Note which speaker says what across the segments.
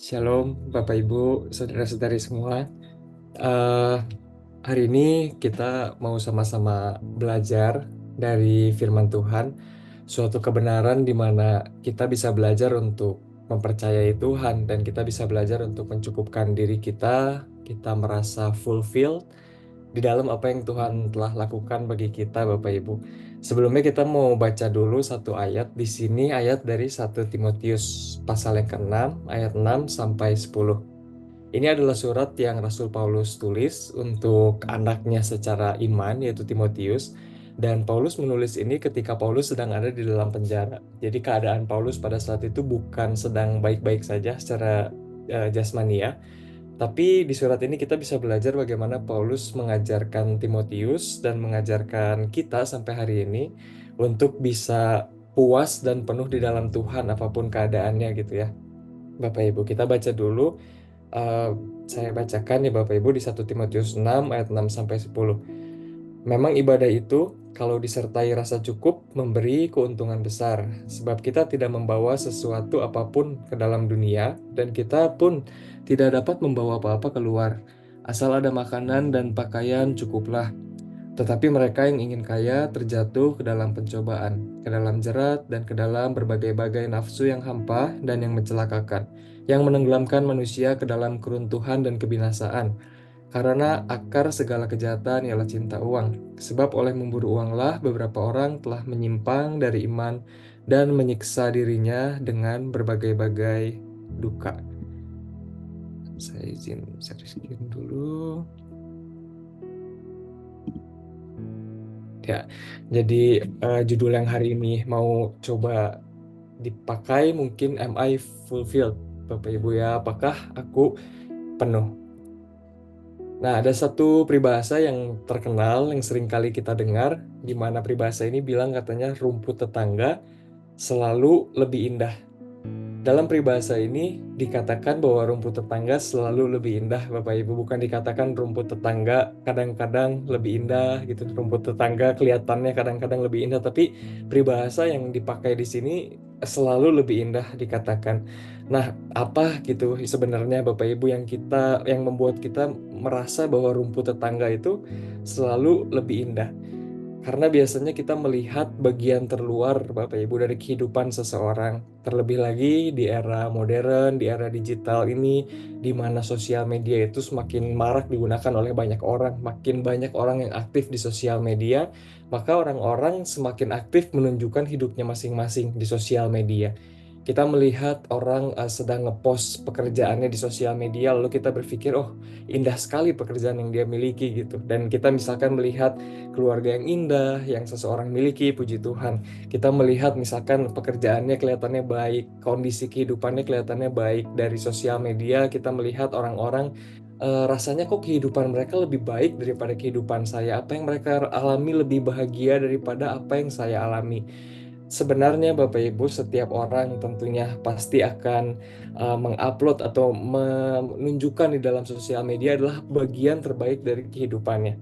Speaker 1: Shalom, Bapak Ibu, saudara-saudari semua. Eh, Hari ini kita mau sama-sama belajar dari firman Tuhan, suatu kebenaran di mana kita bisa belajar untuk mempercayai Tuhan dan kita bisa belajar untuk mencukupkan diri kita merasa fulfilled di dalam apa yang Tuhan telah lakukan bagi kita, Bapak Ibu. Sebelumnya kita mau baca dulu satu ayat. Di sini ayat dari 1 Timotius pasal yang ke-6, ayat 6 sampai 10. Ini adalah surat yang Rasul Paulus tulis untuk anaknya secara iman, yaitu Timotius. Dan Paulus menulis ini ketika Paulus sedang ada di dalam penjara. Jadi keadaan Paulus pada saat itu bukan sedang baik-baik saja secara jasmani ya. Tapi di surat ini kita bisa belajar bagaimana Paulus mengajarkan Timotius dan mengajarkan kita sampai hari ini untuk bisa puas dan penuh di dalam Tuhan apapun keadaannya gitu ya. Bapak Ibu, kita baca dulu. Eh, saya bacakan ya Bapak Ibu di 1 Timotius 6 ayat 6 sampai 10. Memang ibadah itu kalau disertai rasa cukup memberi keuntungan besar, sebab kita tidak membawa sesuatu apapun ke dalam dunia dan kita pun tidak dapat membawa apa-apa keluar. Asal ada makanan dan pakaian cukuplah. Tetapi mereka yang ingin kaya terjatuh ke dalam pencobaan, ke dalam jerat, dan ke dalam berbagai-bagai nafsu yang hampa dan yang mencelakakan, yang menenggelamkan manusia ke dalam keruntuhan dan kebinasaan. Karena akar segala kejahatan ialah cinta uang. Sebab oleh memburu uanglah beberapa orang telah menyimpang dari iman dan menyiksa dirinya dengan berbagai-bagai duka. Saya izin share screen dulu. Ya, jadi judul yang hari ini mau coba dipakai mungkin Am I fulfilled? Bapak Ibu ya, apakah aku penuh? Nah, ada satu peribahasa yang terkenal yang sering kali kita dengar, di mana peribahasa ini bilang katanya rumput tetangga selalu lebih indah. Dalam peribahasa ini dikatakan bahwa rumput tetangga selalu lebih indah, Bapak Ibu. Bukan dikatakan rumput tetangga kadang-kadang lebih indah gitu. Rumput tetangga kelihatannya kadang-kadang lebih indah, tapi peribahasa yang dipakai di sini selalu lebih indah dikatakan. Nah, apa gitu sebenarnya Bapak Ibu yang membuat kita merasa bahwa rumput tetangga itu selalu lebih indah? Karena biasanya kita melihat bagian terluar, Bapak Ibu, dari kehidupan seseorang. Terlebih lagi di era modern, di era digital ini, di mana sosial media itu semakin marak digunakan oleh banyak orang. Makin banyak orang yang aktif di sosial media, maka orang-orang semakin aktif menunjukkan hidupnya masing-masing di sosial media. Kita melihat orang sedang ngepost pekerjaannya di sosial media, lalu kita berpikir, oh indah sekali pekerjaan yang dia miliki gitu. Dan kita misalkan melihat keluarga yang indah yang seseorang miliki, puji Tuhan. Kita melihat misalkan pekerjaannya kelihatannya baik, kondisi kehidupannya kelihatannya baik dari sosial media, kita melihat orang-orang rasanya kok kehidupan mereka lebih baik daripada kehidupan saya. Apa yang mereka alami lebih bahagia daripada apa yang saya alami. Sebenarnya Bapak Ibu, setiap orang tentunya pasti akan mengupload atau menunjukkan di dalam sosial media adalah bagian terbaik dari kehidupannya.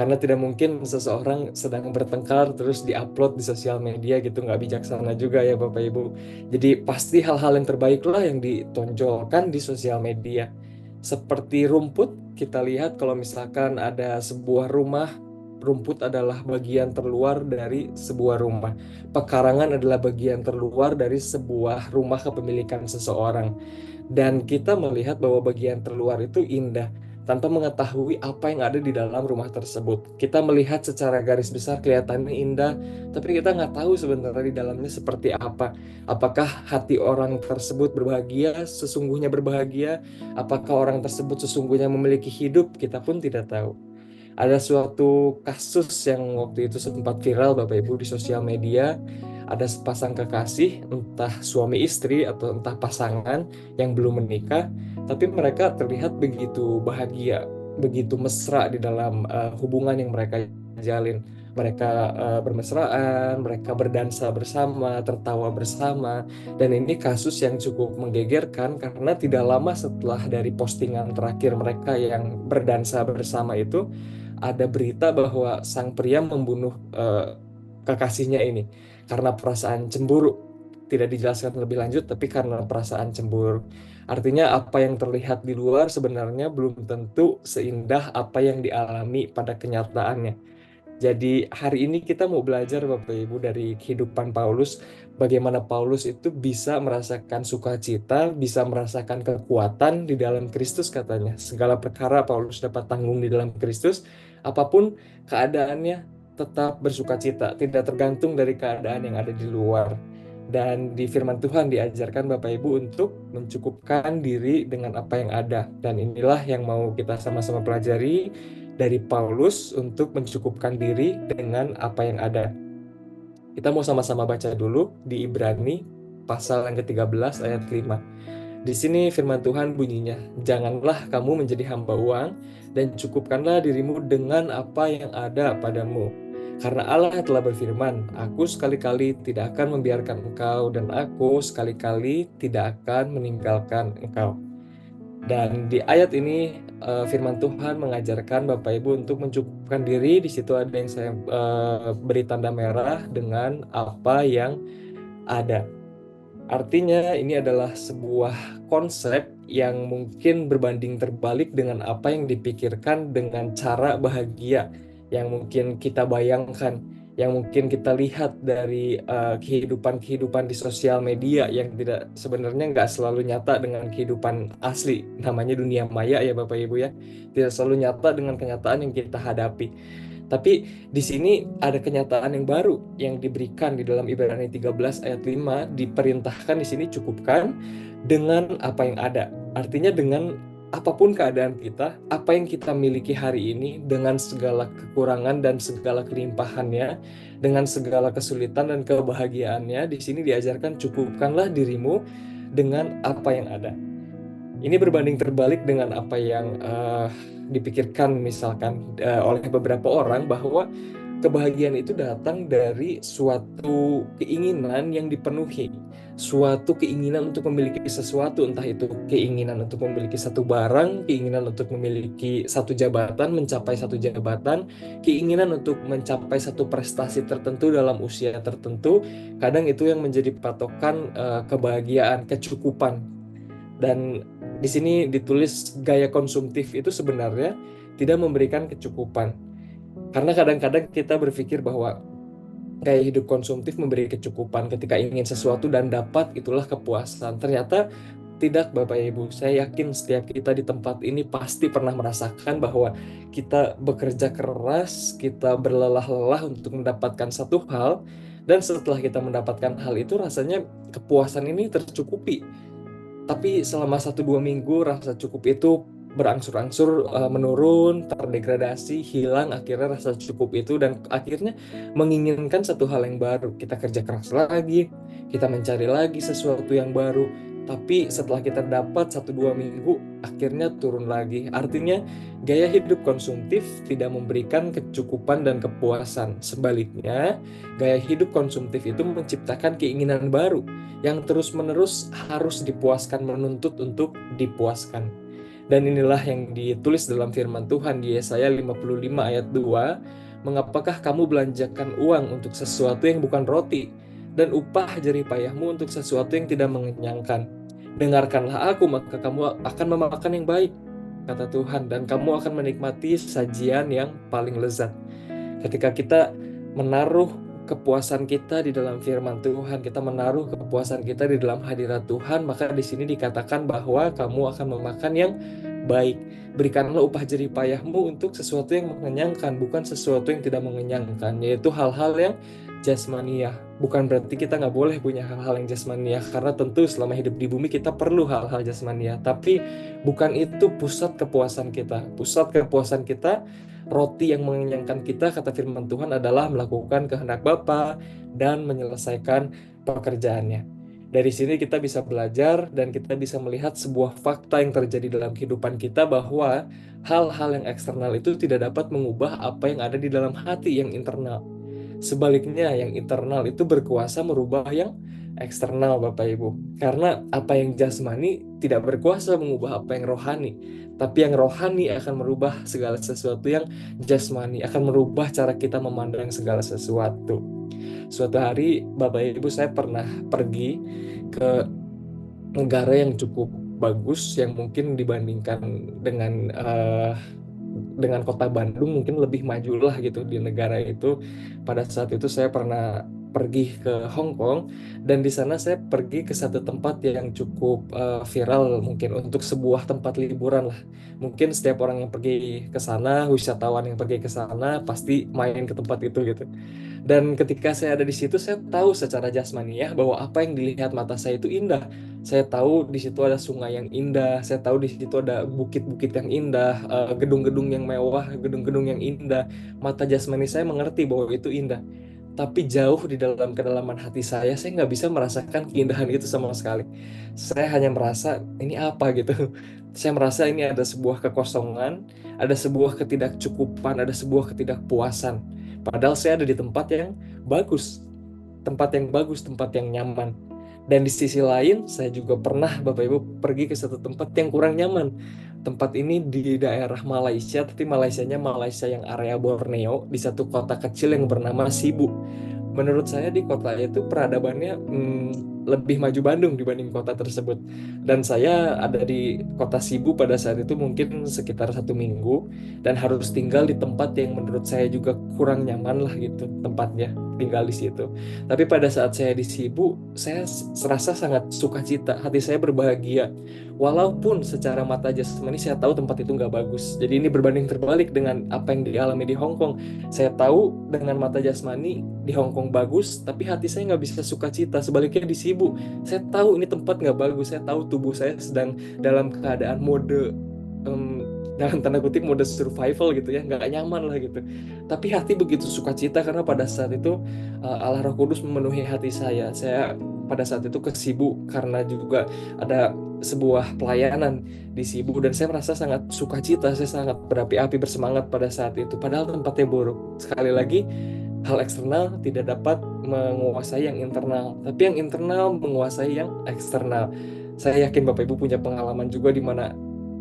Speaker 1: Karena tidak mungkin seseorang sedang bertengkar terus diupload di sosial media gitu, nggak bijaksana juga ya Bapak Ibu. Jadi pasti hal-hal yang terbaik lah yang ditonjolkan di sosial media. Seperti rumput, kita lihat kalau misalkan ada sebuah rumah, rumput adalah bagian terluar dari sebuah rumah. Pekarangan adalah bagian terluar dari sebuah rumah kepemilikan seseorang. Dan kita melihat bahwa bagian terluar itu indah tanpa mengetahui apa yang ada di dalam rumah tersebut. Kita melihat secara garis besar kelihatannya indah, tapi kita nggak tahu sebenarnya di dalamnya seperti apa. Apakah hati orang tersebut berbahagia, sesungguhnya berbahagia? Apakah orang tersebut sesungguhnya memiliki hidup? Kita pun tidak tahu. Ada suatu kasus yang waktu itu sempat viral Bapak Ibu di sosial media. Ada sepasang kekasih, entah suami istri atau entah pasangan yang belum menikah, tapi mereka terlihat begitu bahagia, begitu mesra di dalam hubungan yang mereka jalin. Mereka bermesraan, mereka berdansa bersama, tertawa bersama, dan ini kasus yang cukup menggegerkan karena tidak lama setelah dari postingan terakhir mereka yang berdansa bersama itu, ada berita bahwa sang pria membunuh kekasihnya ini karena perasaan cemburu. tidak dijelaskan lebih lanjut, tapi karena perasaan cemburu. Artinya apa yang terlihat di luar sebenarnya belum tentu seindah apa yang dialami pada kenyataannya. Jadi hari ini kita mau belajar Bapak Ibu dari kehidupan Paulus, bagaimana Paulus itu bisa merasakan sukacita, bisa merasakan kekuatan di dalam Kristus katanya. Segala perkara Paulus dapat tanggung di dalam Kristus, apapun keadaannya tetap bersukacita, tidak tergantung dari keadaan yang ada di luar. Dan di firman Tuhan diajarkan Bapak Ibu untuk mencukupkan diri dengan apa yang ada. Dan inilah yang mau kita sama-sama pelajari dari Paulus untuk mencukupkan diri dengan apa yang ada. Kita mau sama-sama baca dulu di Ibrani pasal yang ke-13 ayat 5. Di sini firman Tuhan bunyinya, "Janganlah kamu menjadi hamba uang dan cukupkanlah dirimu dengan apa yang ada padamu. Karena Allah telah berfirman, Aku sekali-kali tidak akan membiarkan engkau dan Aku sekali-kali tidak akan meninggalkan engkau." Dan di ayat ini firman Tuhan mengajarkan Bapak Ibu untuk mencukupkan diri. Di situ ada yang saya beri tanda merah dengan apa yang ada. Artinya ini adalah sebuah konsep yang mungkin berbanding terbalik dengan apa yang dipikirkan dengan cara bahagia yang mungkin kita bayangkan, yang mungkin kita lihat dari kehidupan-kehidupan di sosial media yang tidak sebenarnya nggak selalu nyata dengan kehidupan asli. Namanya dunia maya ya Bapak Ibu ya. Tidak selalu nyata dengan kenyataan yang kita hadapi. Tapi di sini ada kenyataan yang baru yang diberikan di dalam Ibrani 13 ayat 5, diperintahkan di sini cukupkan dengan apa yang ada. Artinya dengan apapun keadaan kita, apa yang kita miliki hari ini dengan segala kekurangan dan segala kelimpahannya, dengan segala kesulitan dan kebahagiaannya, di sini diajarkan cukupkanlah dirimu dengan apa yang ada. Ini berbanding terbalik dengan apa yang dipikirkan misalkan oleh beberapa orang bahwa kebahagiaan itu datang dari suatu keinginan yang dipenuhi, suatu keinginan untuk memiliki sesuatu, entah itu keinginan untuk memiliki satu barang, keinginan untuk memiliki satu jabatan, mencapai satu jabatan, keinginan untuk mencapai satu prestasi tertentu dalam usia tertentu. Kadang itu yang menjadi patokan kebahagiaan, kecukupan. Dan di sini ditulis gaya konsumtif itu sebenarnya tidak memberikan kecukupan. Karena kadang-kadang kita berpikir bahwa gaya hidup konsumtif memberi kecukupan ketika ingin sesuatu dan dapat, itulah kepuasan. Ternyata tidak Bapak Ibu. Saya yakin setiap kita di tempat ini pasti pernah merasakan bahwa kita bekerja keras, kita berlelah-lelah untuk mendapatkan satu hal, dan setelah kita mendapatkan hal itu rasanya kepuasan ini tercukupi. Tapi selama 1-2 minggu rasa cukup itu berangsur-angsur menurun, terdegradasi, hilang akhirnya rasa cukup itu, dan akhirnya menginginkan satu hal yang baru. Kita kerja keras lagi, kita mencari lagi sesuatu yang baru, tapi setelah kita dapat 1-2 minggu akhirnya turun lagi. Artinya gaya hidup konsumtif tidak memberikan kecukupan dan kepuasan. Sebaliknya, gaya hidup konsumtif itu menciptakan keinginan baru yang terus-menerus harus dipuaskan, menuntut untuk dipuaskan. Dan inilah yang ditulis dalam firman Tuhan di Yesaya 55 ayat 2, "Mengapakah kamu belanjakan uang untuk sesuatu yang bukan roti, dan upah jerih payahmu untuk sesuatu yang tidak mengenyangkan? Dengarkanlah aku, maka kamu akan memakan yang baik, kata Tuhan, dan kamu akan menikmati sajian yang paling lezat." Ketika kita menaruh kepuasan kita di dalam firman Tuhan, kita menaruh kepuasan kita di dalam hadirat Tuhan, maka di sini dikatakan bahwa kamu akan memakan yang baik. Berikanlah upah jerih payahmu untuk sesuatu yang mengenyangkan, bukan sesuatu yang tidak mengenyangkan, yaitu hal-hal yang jasmania. Bukan berarti kita nggak boleh punya hal-hal yang jasmania, karena tentu selama hidup di bumi kita perlu hal-hal jasmania, tapi bukan itu pusat kepuasan kita. Pusat kepuasan kita, roti yang mengenyangkan kita, kata firman Tuhan, adalah melakukan kehendak Bapa dan menyelesaikan pekerjaannya. Dari sini kita bisa belajar dan kita bisa melihat sebuah fakta yang terjadi dalam kehidupan kita, bahwa hal-hal yang eksternal itu tidak dapat mengubah apa yang ada di dalam hati yang internal. Sebaliknya, yang internal itu berkuasa merubah yang eksternal, Bapak Ibu. Karena apa yang jasmani tidak berkuasa mengubah apa yang rohani, tapi yang rohani akan merubah segala sesuatu yang jasmani, akan merubah cara kita memandang segala sesuatu. suatu hari Bapak Ibu saya pernah pergi ke negara yang cukup bagus, yang mungkin dibandingkan dengan kota Bandung mungkin lebih maju lah gitu di negara itu. Pada saat itu saya pernah pergi ke Hong Kong, dan di sana saya pergi ke satu tempat yang cukup viral mungkin untuk sebuah tempat liburan lah. Mungkin setiap orang yang pergi ke sana, wisatawan yang pergi ke sana pasti main ke tempat itu gitu. Dan ketika saya ada di situ, saya tahu secara jasmaniah bahwa apa yang dilihat mata saya itu indah. Saya tahu di situ ada sungai yang indah, saya tahu di situ ada bukit-bukit yang indah, gedung-gedung yang mewah, gedung-gedung yang indah. Mata jasmani saya mengerti bahwa itu indah. Tapi jauh di dalam kedalaman hati saya nggak bisa merasakan keindahan itu sama sekali. Saya hanya merasa ini apa gitu. Saya merasa ini ada sebuah kekosongan, ada sebuah ketidakcukupan, ada sebuah ketidakpuasan. Padahal saya ada di tempat yang bagus, tempat yang nyaman. Dan di sisi lain, saya juga pernah Bapak Ibu pergi ke satu tempat yang kurang nyaman. Tempat ini di daerah Malaysia, tapi Malaysianya Malaysia yang area Borneo, di satu kota kecil yang bernama Sibu. Menurut saya di kota itu peradabannya lebih maju Bandung dibanding kota tersebut. Dan saya ada di kota Sibu pada saat itu mungkin sekitar 1 minggu, dan harus tinggal di tempat yang menurut saya juga kurang nyaman lah gitu tempatnya, tinggal di situ. Tapi pada saat saya di Sibu, saya serasa sangat sukacita, hati saya berbahagia. Walaupun secara mata jasmani saya tahu tempat itu nggak bagus. Jadi ini berbanding terbalik dengan apa yang dialami di Hong Kong. Saya tahu dengan mata jasmani di Hong Kong bagus, tapi hati saya nggak bisa sukacita. Sebaliknya di Sibu, saya tahu ini tempat nggak bagus. Saya tahu tubuh saya sedang dalam keadaan mode dalam tanda kutip mode survival gitu ya, nggak nyaman lah gitu. Tapi hati begitu sukacita karena pada saat itu Allah Roh Kudus memenuhi hati saya. Saya pada saat itu ke Sibu karena juga ada sebuah pelayanan di Sibu, dan saya merasa sangat sukacita, saya sangat berapi-api bersemangat pada saat itu. Padahal tempatnya buruk. Sekali lagi, hal eksternal tidak dapat menguasai yang internal, tapi yang internal menguasai yang eksternal. Saya yakin Bapak Ibu punya pengalaman juga di mana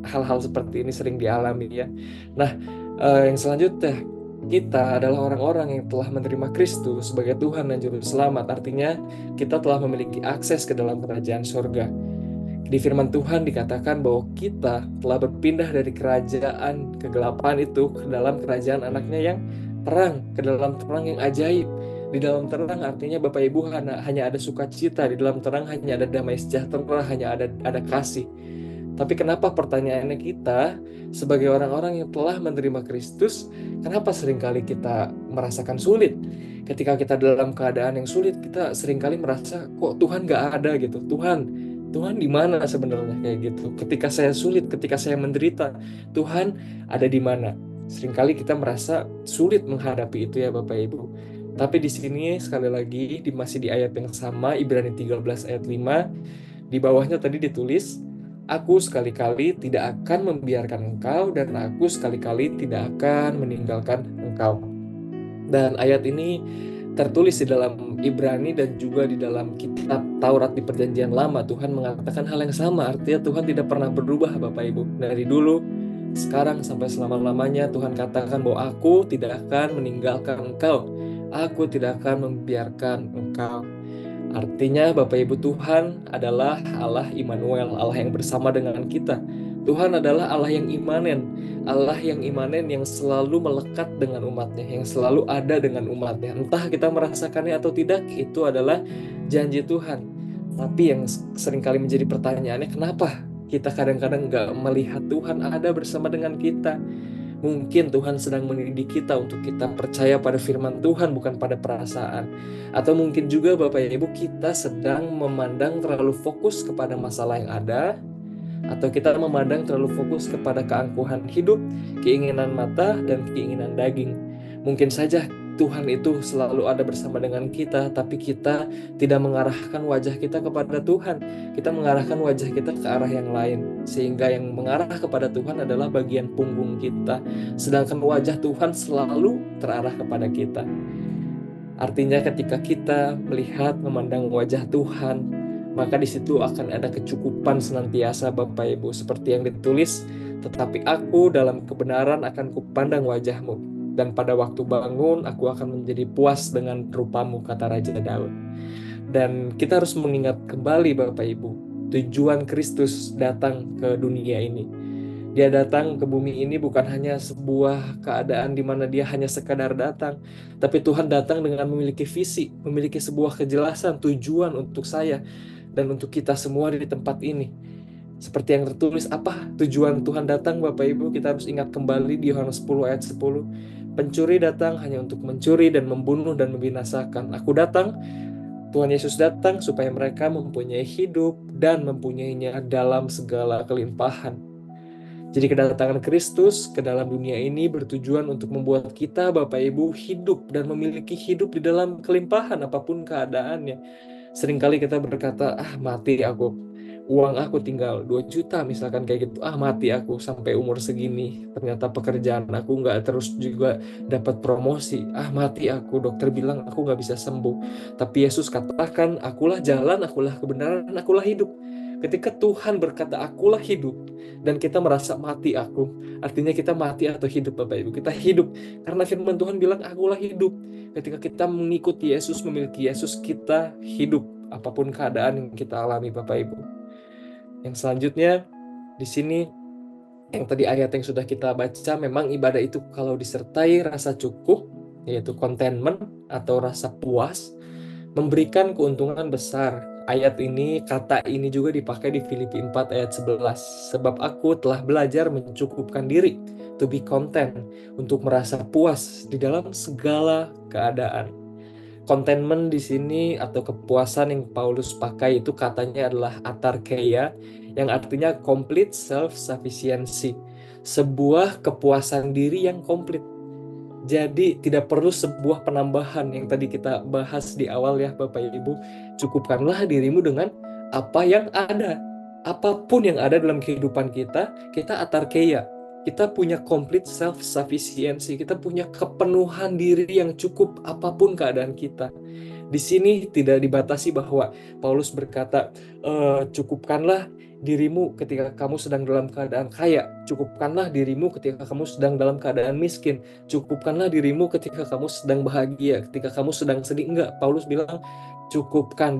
Speaker 1: hal-hal seperti ini sering dialami ya. Nah, yang selanjutnya, kita adalah orang-orang yang telah menerima Kristus sebagai Tuhan dan Juru Selamat. Artinya, kita telah memiliki akses ke dalam kerajaan surga. Di firman Tuhan dikatakan bahwa kita telah berpindah dari kerajaan kegelapan itu ke dalam kerajaan anaknya yang terang, ke dalam terang yang ajaib. Di dalam terang artinya Bapak Ibu hanya ada sukacita, di dalam terang hanya ada damai sejahtera, hanya ada kasih. Tapi kenapa pertanyaannya, kita sebagai orang-orang yang telah menerima Kristus, kenapa seringkali kita merasakan sulit? Ketika kita dalam keadaan yang sulit, kita seringkali merasa kok Tuhan gak ada gitu. Tuhan di mana sebenarnya kayak gitu. Ketika saya sulit, ketika saya menderita, Tuhan ada di mana? Seringkali kita merasa sulit menghadapi itu ya Bapak Ibu. Tapi di sini sekali lagi masih di ayat yang sama, Ibrani 13 ayat 5, di bawahnya tadi ditulis, aku sekali-kali tidak akan membiarkan engkau, dan aku sekali-kali tidak akan meninggalkan engkau. Dan ayat ini tertulis di dalam Ibrani dan juga di dalam kitab Taurat di Perjanjian Lama. Tuhan mengatakan hal yang sama, artinya Tuhan tidak pernah berubah Bapak Ibu. Dari dulu, sekarang sampai selama-lamanya Tuhan katakan bahwa aku tidak akan meninggalkan engkau. Aku tidak akan membiarkan engkau. Artinya Bapak Ibu, Tuhan adalah Allah Immanuel, Allah yang bersama dengan kita. Tuhan adalah Allah yang imanen, Allah yang imanen yang selalu melekat dengan umatnya, yang selalu ada dengan umatnya. Entah kita merasakannya atau tidak, itu adalah janji Tuhan. Tapi yang seringkali menjadi pertanyaannya, kenapa kita kadang-kadang nggak melihat Tuhan ada bersama dengan kita? Mungkin Tuhan sedang mendidik kita untuk kita percaya pada firman Tuhan, bukan pada perasaan. Atau mungkin juga Bapak Ibu, kita sedang memandang terlalu fokus kepada masalah yang ada, atau kita memandang terlalu fokus kepada keangkuhan hidup, keinginan mata, dan keinginan daging. Mungkin saja Tuhan itu selalu ada bersama dengan kita, tapi kita tidak mengarahkan wajah kita kepada Tuhan. Kita mengarahkan wajah kita ke arah yang lain, sehingga yang mengarah kepada Tuhan adalah bagian punggung kita, sedangkan wajah Tuhan selalu terarah kepada kita. Artinya ketika kita melihat, memandang wajah Tuhan, maka di situ akan ada kecukupan senantiasa Bapak Ibu, seperti yang ditulis, tetapi aku dalam kebenaran akan kupandang wajahmu. Dan pada waktu bangun, aku akan menjadi puas dengan rupamu, kata Raja Daud. Dan kita harus mengingat kembali Bapak Ibu, tujuan Kristus datang ke dunia ini. Dia datang ke bumi ini bukan hanya sebuah keadaan di mana dia hanya sekadar datang, tapi Tuhan datang dengan memiliki visi, memiliki sebuah kejelasan, tujuan untuk saya dan untuk kita semua di tempat ini. Seperti yang tertulis, apa tujuan Tuhan datang Bapak Ibu? Kita harus ingat kembali di Yohanes 10 ayat 10. Pencuri datang hanya untuk mencuri dan membunuh dan membinasakan. Aku datang, Tuhan Yesus datang supaya mereka mempunyai hidup dan mempunyainya dalam segala kelimpahan. Jadi kedatangan Kristus ke dalam dunia ini bertujuan untuk membuat kita Bapak Ibu hidup dan memiliki hidup di dalam kelimpahan apapun keadaannya. Seringkali kita berkata, mati aku. Uang aku tinggal 2 juta misalkan kayak gitu. Mati aku sampai umur segini. Ternyata pekerjaan aku nggak terus juga dapat promosi. Mati aku. Dokter bilang aku nggak bisa sembuh. Tapi Yesus katakan, akulah jalan, akulah kebenaran, akulah hidup. Ketika Tuhan berkata, akulah hidup, dan kita merasa mati aku, artinya kita mati atau hidup Bapak Ibu. Kita hidup karena firman Tuhan bilang akulah hidup. Ketika kita mengikuti Yesus, memiliki Yesus, kita hidup apapun keadaan yang kita alami Bapak Ibu. Yang selanjutnya di sini yang tadi ayat yang sudah kita baca, memang ibadah itu kalau disertai rasa cukup, yaitu contentment atau rasa puas, memberikan keuntungan besar. Ayat ini, kata ini juga dipakai di Filipi 4 ayat 11. Sebab aku telah belajar mencukupkan diri, to be content, untuk merasa puas di dalam segala keadaan. Contentment di sini atau kepuasan yang Paulus pakai itu katanya adalah atarkeia, yang artinya complete self-sufficiency. Sebuah kepuasan diri yang komplit. Jadi tidak perlu sebuah penambahan yang tadi kita bahas di awal ya Bapak Ibu. Cukupkanlah dirimu dengan apa yang ada. Apapun yang ada dalam kehidupan kita atarkeia. Kita punya complete self-sufficiency. Kita punya kepenuhan diri yang cukup apapun keadaan kita. Di sini tidak dibatasi bahwa Paulus berkata, cukupkanlah dirimu ketika kamu sedang dalam keadaan kaya. Cukupkanlah dirimu ketika kamu sedang dalam keadaan miskin. Cukupkanlah dirimu ketika kamu sedang bahagia, ketika kamu sedang sedih. Enggak, Paulus bilang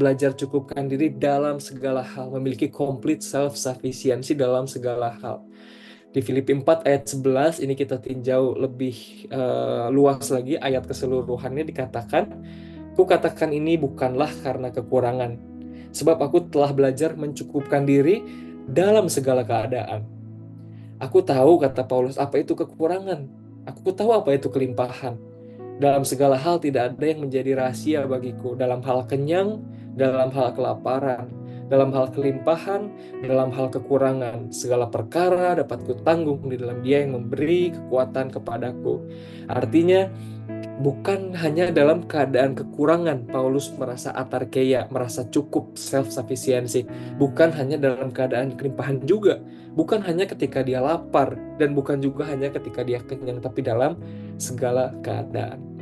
Speaker 1: belajar cukupkan diri dalam segala hal, memiliki complete self-sufficiency dalam segala hal. Di Filipi 4 ayat 11 ini kita tinjau lebih luas lagi, ayat keseluruhannya dikatakan, kukatakan ini bukanlah karena kekurangan, sebab aku telah belajar mencukupkan diri dalam segala keadaan. Aku tahu, kata Paulus, apa itu kekurangan. Aku tahu apa itu kelimpahan. Dalam segala hal tidak ada yang menjadi rahasia bagiku. Dalam hal kenyang, dalam hal kelaparan, dalam hal kelimpahan, dalam hal kekurangan. Segala perkara dapat kutanggung di dalam Dia yang memberi kekuatan kepadaku. Artinya, bukan hanya dalam keadaan kekurangan Paulus merasa atarkeia, merasa cukup, self-sufficiency. Bukan hanya dalam keadaan kelimpahan juga. Bukan hanya ketika dia lapar, dan bukan juga hanya ketika dia kenyang, tapi dalam segala keadaan.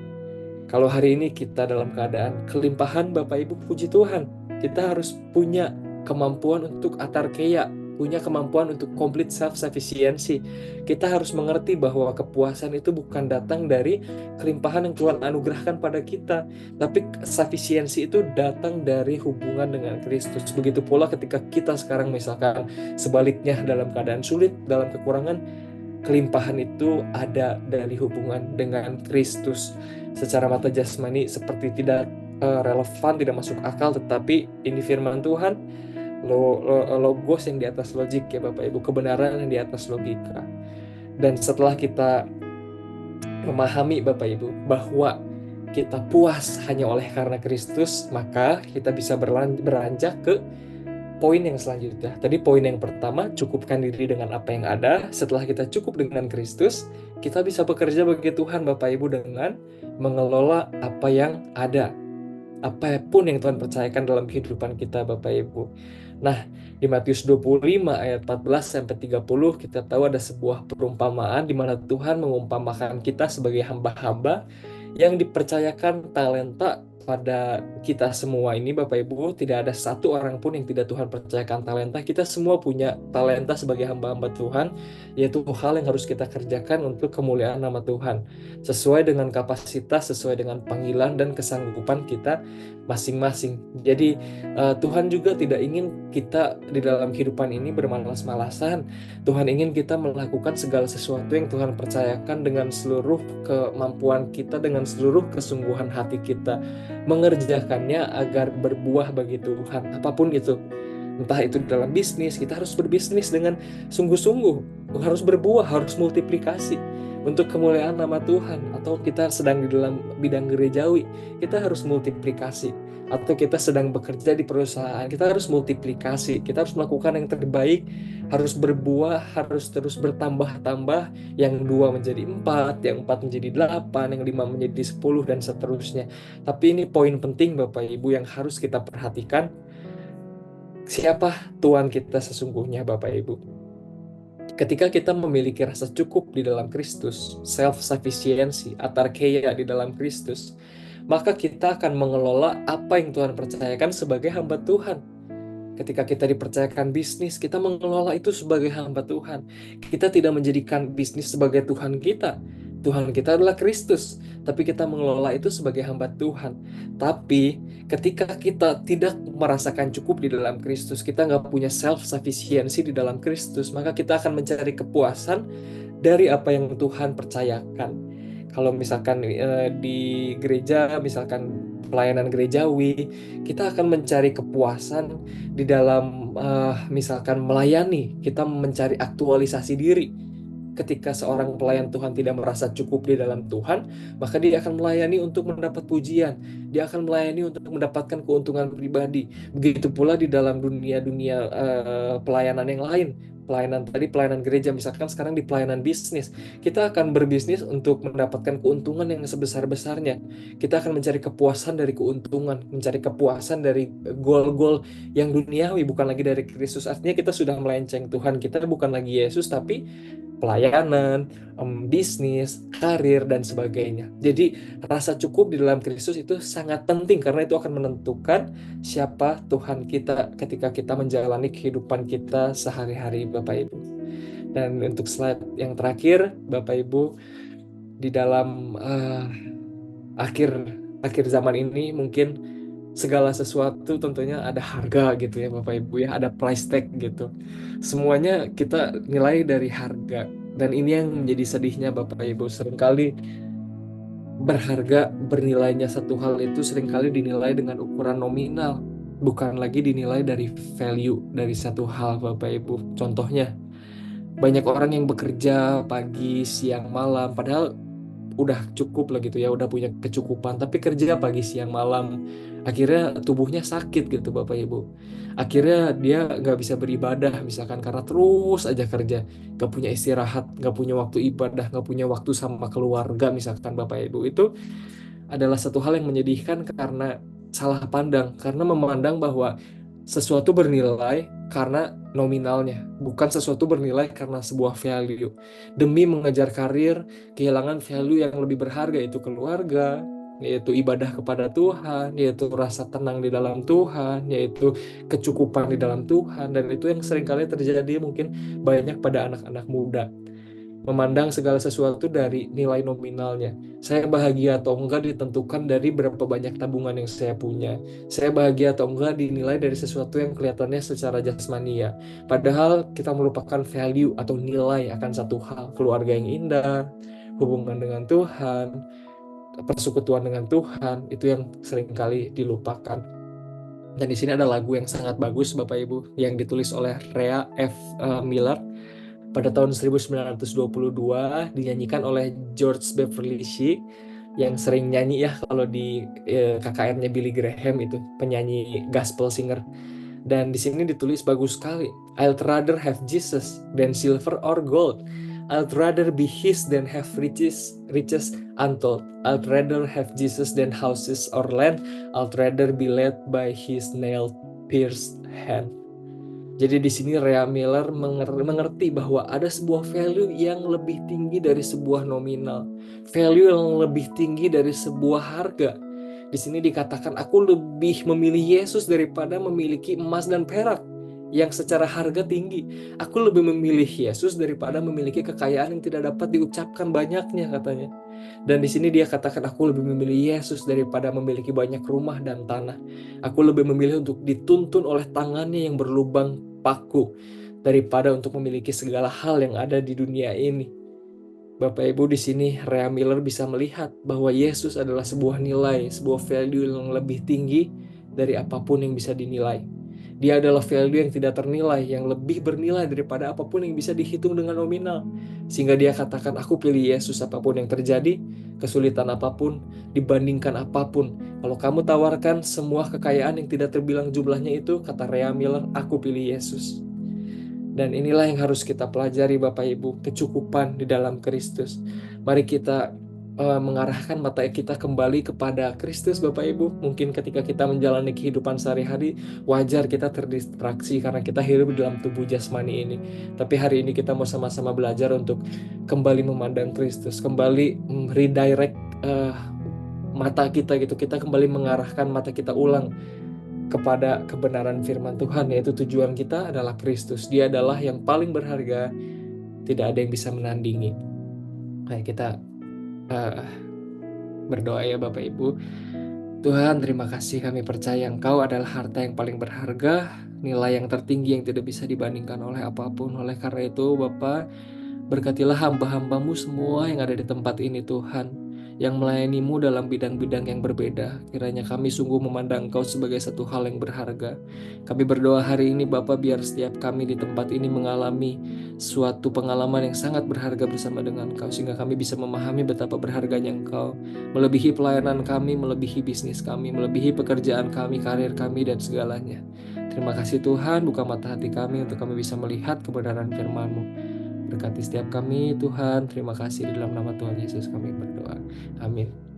Speaker 1: Kalau hari ini kita dalam keadaan kelimpahan, Bapak Ibu, puji Tuhan. Kita harus punya kemampuan untuk atarkeia, punya kemampuan untuk complete self-sufficiency. Kita harus mengerti bahwa kepuasan itu bukan datang dari kelimpahan yang Tuhan anugerahkan pada kita, tapi sufficiency itu datang dari hubungan dengan Kristus. Begitu pula ketika kita sekarang misalkan sebaliknya dalam keadaan sulit, dalam kekurangan, kelimpahan itu ada dari hubungan dengan Kristus. Secara mata jasmani seperti tidak relevan, tidak masuk akal, tetapi ini firman Tuhan, logos yang di atas logik ya Bapak Ibu, kebenaran yang di atas logika. Dan setelah kita memahami Bapak Ibu bahwa kita puas hanya oleh karena Kristus, maka kita bisa beranjak ke poin yang selanjutnya. Tadi poin yang pertama, cukupkan diri dengan apa yang ada. Setelah kita cukup dengan Kristus, kita bisa bekerja bagi Tuhan Bapak Ibu dengan mengelola apa yang ada. Apapun yang Tuhan percayakan dalam kehidupan kita Bapak Ibu. Nah, di Matius 25 ayat 14-30 kita tahu ada sebuah perumpamaan di mana Tuhan mengumpamakan kita sebagai hamba-hamba yang dipercayakan talenta pada kita semua ini Bapak Ibu, tidak ada satu orang pun yang tidak Tuhan percayakan talenta. Kita semua punya talenta sebagai hamba-hamba Tuhan, yaitu hal yang harus kita kerjakan untuk kemuliaan nama Tuhan, sesuai dengan kapasitas, sesuai dengan panggilan dan kesanggupan kita masing-masing. Jadi Tuhan juga tidak ingin kita di dalam kehidupan ini bermalas-malasan. Tuhan ingin kita melakukan segala sesuatu yang Tuhan percayakan dengan seluruh kemampuan kita, dengan seluruh kesungguhan hati kita, mengerjakannya agar berbuah bagi Tuhan, apapun itu. Entah itu dalam bisnis, kita harus berbisnis dengan sungguh-sungguh, harus berbuah, harus multiplikasi untuk kemuliaan nama Tuhan. Atau kita sedang di dalam bidang gerejawi, kita harus multiplikasi. Atau kita sedang bekerja di perusahaan, kita harus multiplikasi, kita harus melakukan yang terbaik, harus berbuah, harus terus bertambah-tambah, yang 2 menjadi 4, yang 4 menjadi 8, yang 5 menjadi 10, dan seterusnya. Tapi ini poin penting Bapak Ibu yang harus kita perhatikan. Siapa Tuhan kita sesungguhnya Bapak Ibu? Ketika kita memiliki rasa cukup di dalam Kristus, self-sufficiency, atarkeia di dalam Kristus, maka kita akan mengelola apa yang Tuhan percayakan sebagai hamba Tuhan. Ketika kita dipercayakan bisnis, kita mengelola itu sebagai hamba Tuhan. Kita tidak menjadikan bisnis sebagai Tuhan kita. Tuhan kita adalah Kristus, tapi kita mengelola itu sebagai hamba Tuhan. Tapi ketika kita tidak merasakan cukup di dalam Kristus, kita nggak punya self-sufficiency di dalam Kristus, maka kita akan mencari kepuasan dari apa yang Tuhan percayakan. Kalau misalkan di gereja, misalkan pelayanan gerejawi, kita akan mencari kepuasan di dalam misalkan melayani, kita mencari aktualisasi diri. Ketika seorang pelayan Tuhan tidak merasa cukup di dalam Tuhan, maka dia akan melayani untuk mendapat pujian, dia akan melayani untuk mendapatkan keuntungan pribadi. Begitu pula di dalam dunia-dunia pelayanan yang lain. Pelayanan gereja, misalkan sekarang di pelayanan bisnis, kita akan berbisnis untuk mendapatkan keuntungan yang sebesar-besarnya. Kita akan mencari kepuasan dari keuntungan, mencari kepuasan dari goal-goal yang duniawi, bukan lagi dari Kristus. Artinya kita sudah melenceng Tuhan, kita bukan lagi Yesus, tapi pelayanan, bisnis, karir, dan sebagainya. Jadi rasa cukup di dalam Kristus itu sangat penting, karena itu akan menentukan siapa Tuhan kita ketika kita menjalani kehidupan kita sehari-hari Bapak Ibu. Dan untuk slide yang terakhir Bapak Ibu, di dalam akhir zaman ini mungkin segala sesuatu tentunya ada harga gitu ya Bapak Ibu ya, ada price tag gitu. Semuanya kita nilai dari harga. Dan ini yang menjadi sedihnya Bapak Ibu, seringkali berharga, bernilainya satu hal itu seringkali dinilai dengan ukuran nominal, bukan lagi dinilai dari value dari satu hal Bapak Ibu. Contohnya, banyak orang yang bekerja pagi, siang, malam, padahal udah cukup lah gitu ya, udah punya kecukupan, tapi kerja pagi siang malam, akhirnya tubuhnya sakit gitu Bapak Ibu. Akhirnya dia nggak bisa beribadah misalkan karena terus aja kerja, nggak punya istirahat, nggak punya waktu ibadah, nggak punya waktu sama keluarga misalkan Bapak Ibu. Itu adalah satu hal yang menyedihkan karena salah pandang, karena memandang bahwa sesuatu bernilai karena nominalnya, bukan sesuatu bernilai karena sebuah value. Demi mengejar karir, kehilangan value yang lebih berharga, yaitu keluarga, yaitu ibadah kepada Tuhan, yaitu rasa tenang di dalam Tuhan, yaitu kecukupan di dalam Tuhan. Dan itu yang seringkali terjadi mungkin banyak pada anak-anak muda, memandang segala sesuatu dari nilai nominalnya. Saya bahagia atau enggak ditentukan dari berapa banyak tabungan yang saya punya. Saya bahagia atau enggak dinilai dari sesuatu yang kelihatannya secara jasmania. Padahal kita melupakan value atau nilai akan satu hal, keluarga yang indah, hubungan dengan Tuhan, persekutuan dengan Tuhan, itu yang seringkali dilupakan. Dan di sini ada lagu yang sangat bagus Bapak Ibu, yang ditulis oleh Rea F. Miller pada tahun 1922, dinyanyikan oleh George Beverly Shea, yang sering nyanyi ya kalau di KKR-nya Billy Graham, itu penyanyi gospel singer. Dan di sini ditulis bagus sekali. I'd rather have Jesus than silver or gold. I'd rather be his than have riches untold. I'd rather have Jesus than houses or land. I'd rather be led by his nail-pierced hand. Jadi di sini Rea Miller mengerti bahwa ada sebuah value yang lebih tinggi dari sebuah nominal, value yang lebih tinggi dari sebuah harga. Di sini dikatakan aku lebih memilih Yesus daripada memiliki emas dan perak yang secara harga tinggi. Aku lebih memilih Yesus daripada memiliki kekayaan yang tidak dapat diucapkan banyaknya, katanya. Dan di sini dia katakan aku lebih memilih Yesus daripada memiliki banyak rumah dan tanah. Aku lebih memilih untuk dituntun oleh tangannya yang berlubang paku daripada untuk memiliki segala hal yang ada di dunia ini. Bapak Ibu, di sini Rea Miller bisa melihat bahwa Yesus adalah sebuah nilai, sebuah value yang lebih tinggi dari apapun yang bisa dinilai. Dia adalah value yang tidak ternilai, yang lebih bernilai daripada apapun yang bisa dihitung dengan nominal. Sehingga dia katakan, aku pilih Yesus apapun yang terjadi, kesulitan apapun, dibandingkan apapun. Kalau kamu tawarkan semua kekayaan yang tidak terbilang jumlahnya itu, kata Rea Miller, aku pilih Yesus. Dan inilah yang harus kita pelajari Bapak Ibu, kecukupan di dalam Kristus. Mari kita mengarahkan mata kita kembali kepada Kristus Bapak Ibu. Mungkin ketika kita menjalani kehidupan sehari-hari, wajar kita terdistraksi karena kita hidup di dalam tubuh jasmani ini. Tapi hari ini kita mau sama-sama belajar untuk kembali memandang Kristus, kembali redirect mata kita gitu. Kita kembali mengarahkan mata kita ulang kepada kebenaran firman Tuhan, yaitu tujuan kita adalah Kristus. Dia adalah yang paling berharga, tidak ada yang bisa menandingi. Nah, kita berdoa ya Bapak Ibu. Tuhan, terima kasih, kami percaya Engkau adalah harta yang paling berharga, nilai yang tertinggi yang tidak bisa dibandingkan oleh apapun. Oleh karena itu Bapak, berkatilah hamba-hambamu semua yang ada di tempat ini Tuhan, yang melayanimu dalam bidang-bidang yang berbeda. Kiranya kami sungguh memandang Engkau sebagai satu hal yang berharga. Kami berdoa hari ini Bapa, biar setiap kami di tempat ini mengalami suatu pengalaman yang sangat berharga bersama dengan Engkau, sehingga kami bisa memahami betapa berharganya Engkau, melebihi pelayanan kami, melebihi bisnis kami, melebihi pekerjaan kami, karir kami, dan segalanya. Terima kasih Tuhan, buka mata hati kami untuk kami bisa melihat kebenaran firman-Mu. Berkati setiap kami Tuhan. Terima kasih, di dalam nama Tuhan Yesus kami berdoa. Amin.